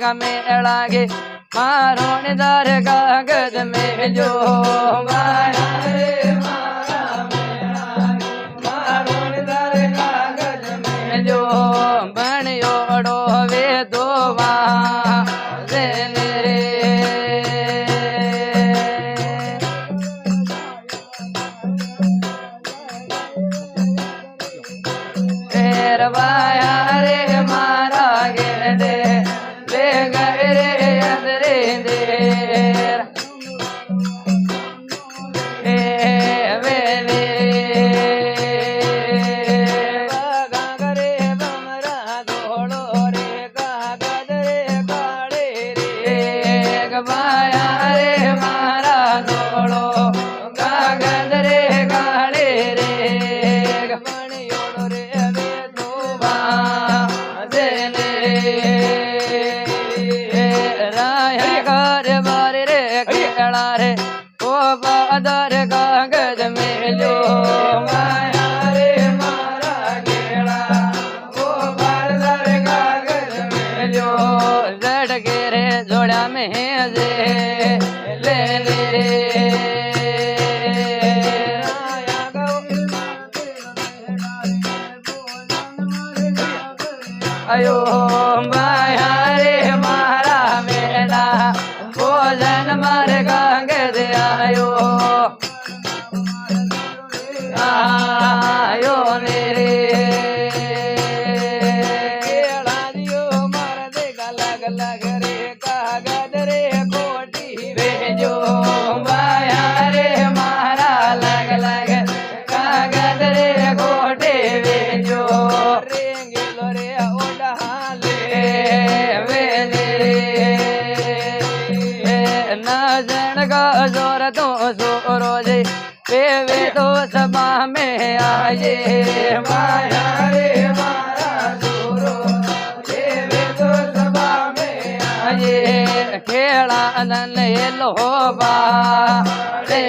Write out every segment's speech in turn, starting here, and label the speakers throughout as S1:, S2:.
S1: मेलागे मारो निदार कागज में जो माया रे मारा मारो निदार कागज में जो बनियोड़ो वे दो रे वाया रे मारा गे बादर कागज में जो माया रे मारा गेड़ा वो बादर कागज में जो जड़ के रे जोड़ा में जे ले अयो माया रे मारा मेला भोजन मार कागज आयो आयो मेरे दियो मार देगा लग लग रे कागज रे कोटी भेजो माया रे मारा लग लग कागज रे कोटे भेजो रेंगिलो रे ओढ़ाले ना जन का जोर तो सोरो जे वे तो सभा में आए माया रे मारा जोरो वे तो सभा में आए खेड़ा नन लोबा रे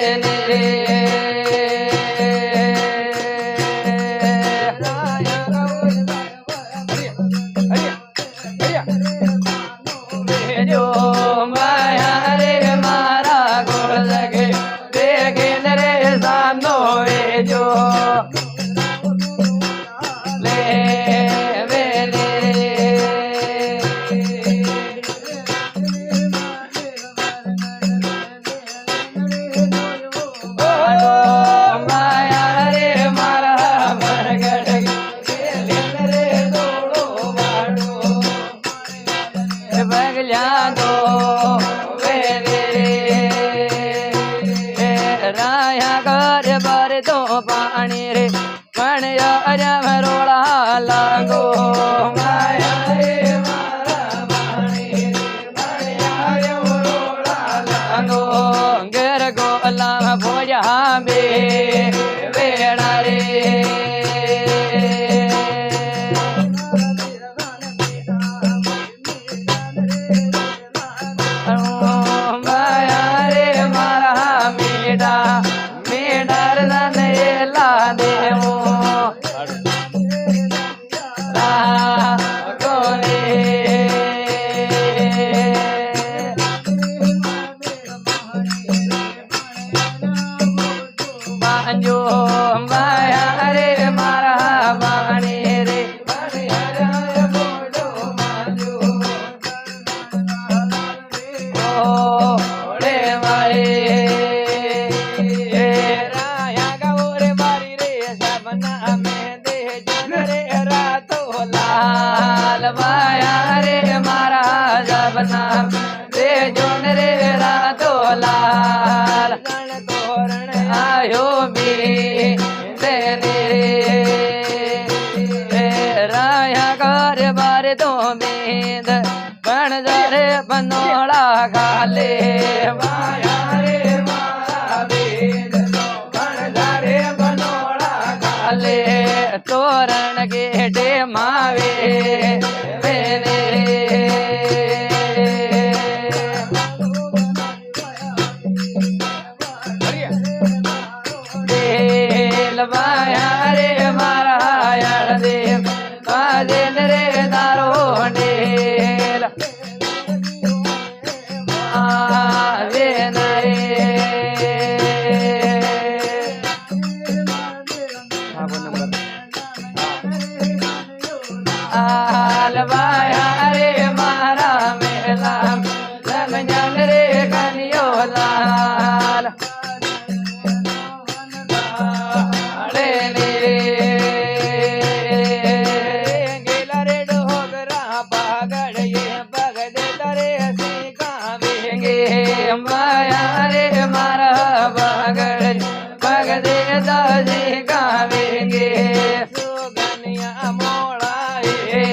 S1: जो माया रे मारा गोड़ लगे देखे रे सानो जो ले वे माया रे मारा बरगड़ रे दौड़ो बाड़ो बगलिया दो राया कर बार तो पानी रे मन मरोड़ा लागो माया रे मारा पानी मरोड़ा लागो गर गो अल्लाह भोजा बे बेड़ा रे मेडा જોન રે રાતો લાલ વાયા રે મારા જબના રે જોન રે રાતો લાલ તોરણ આયો બી તેને રે રાયા કર બારે તો મેદ પણ જરે બનોળા ગાલે વાયા રે મારા બેદ પણ જરે બનોળા ગાલે તોરણ ગેટે માવે બેને વાયા રે મારા યળદેવ કાજેન રે તારો નેલ આવેન રે વાયા રે મારા મેલા લમજન રે કનિયો લાલ ગેલા રે ડોગરા પાગડે પગદે તરે શીખાવેંગે માયા રે મારા પાગડ પગદે દાજી ગાવેંગે સુગનિયા મોળાએ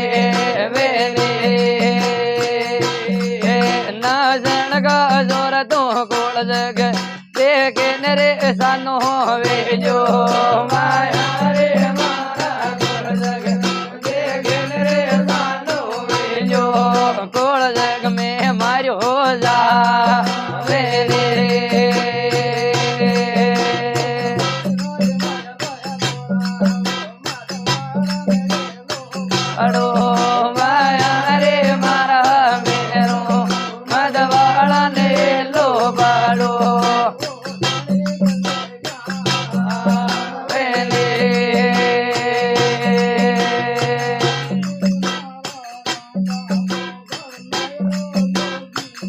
S1: વેને ના જણગા જોર તો કોળ જગ તે કેન રે સાનો વેજો માયા રે મારા કોળ જગ તે કેન રે સાનો વેજો કોળ જગ મે માર્યો જા વેને અડો માયા રે મારા મેરો મદવાળા ને લો બાળો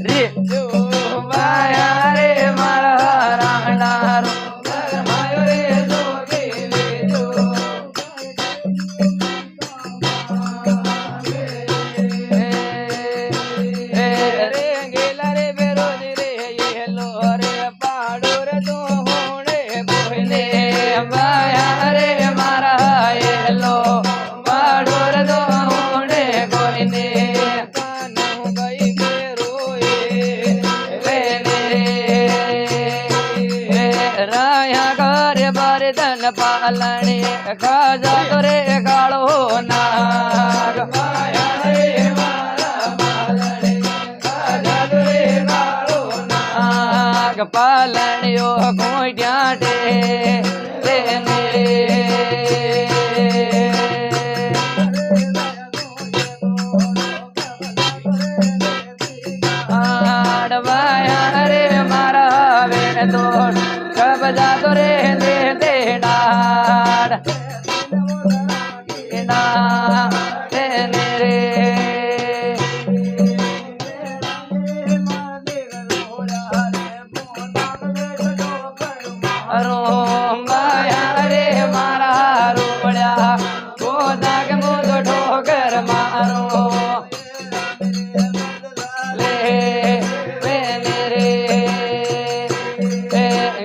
S1: રે વાયા રે મારા રાણારો માયો રે જોગે વેજો રે ગેલા રે બેરોજ રે યેલો રે પાડો રે તો હોણે બોલે વાયા રે મારા યેલો પાડો રે તો હોણે બોલે કાનું ગઈ કે રોએ વેને રાયા કરે બરદન પાલણે ખાજા તો રે કાળો નાગ વાયા રે મારા પાલણે ખાજા તો રે કાળો નાગ પાલણ્યો કોઈડ્યા ટે વેને વાયા રે મારા વેણ દોડ કબજા તો રે દે દે ડાડ ના તેને રે રો વાયા રે મારા રોપડ્યા ગોદાગ મોદો ઠોકર મારો લે વેને રે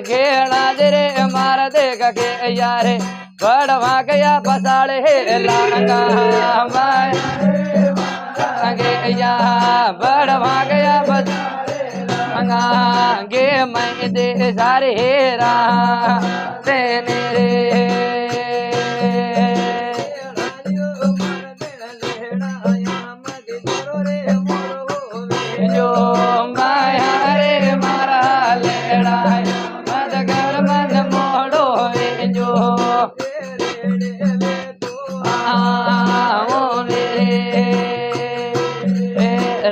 S1: ગેળા દે રે મારા દેખ કે યારે બડવા ગયા પસાડે લાંગા વાય ગે યા બડવા ગયા પસાડે ગે મેં દે સારે હેરા તેને રે જો માયા રે મારા લેડાય મદ ઘર મન મોડો જો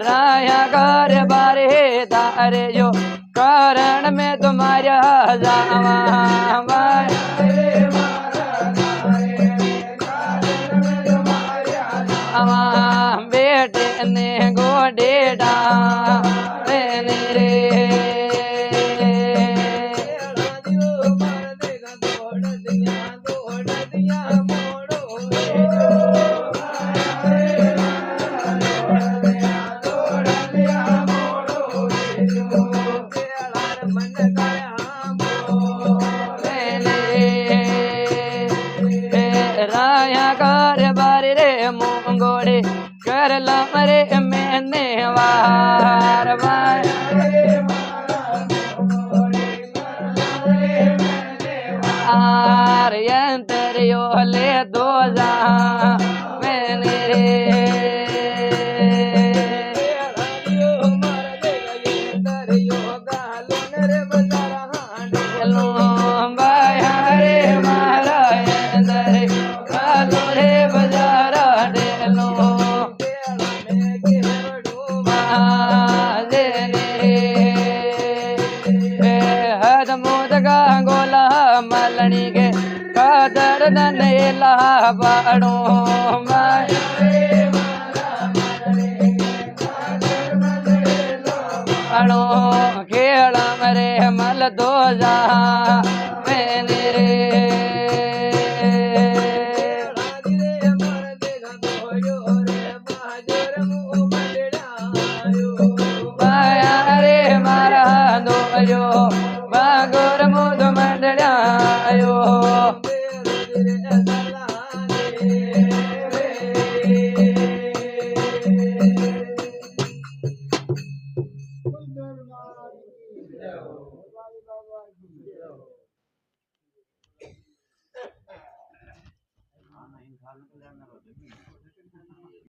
S1: राया कर बारे तारे जो कारण में तुम्हारा जावा बेटे ने गोडेडा रे राया कर बारी रे मुंगोड़े कर लमरे मैंने वार माया आर्यंतरियो ले दो जा मैंने रे बाया रे मारा अंदर गालो रे बजारा डेलो हद मुद गोला मलनी के कदर नेला बाड़ो अणो खेल मरे मल दो जा मैंने रे माया रे मारा दो जो बागोर मुद मंडलायो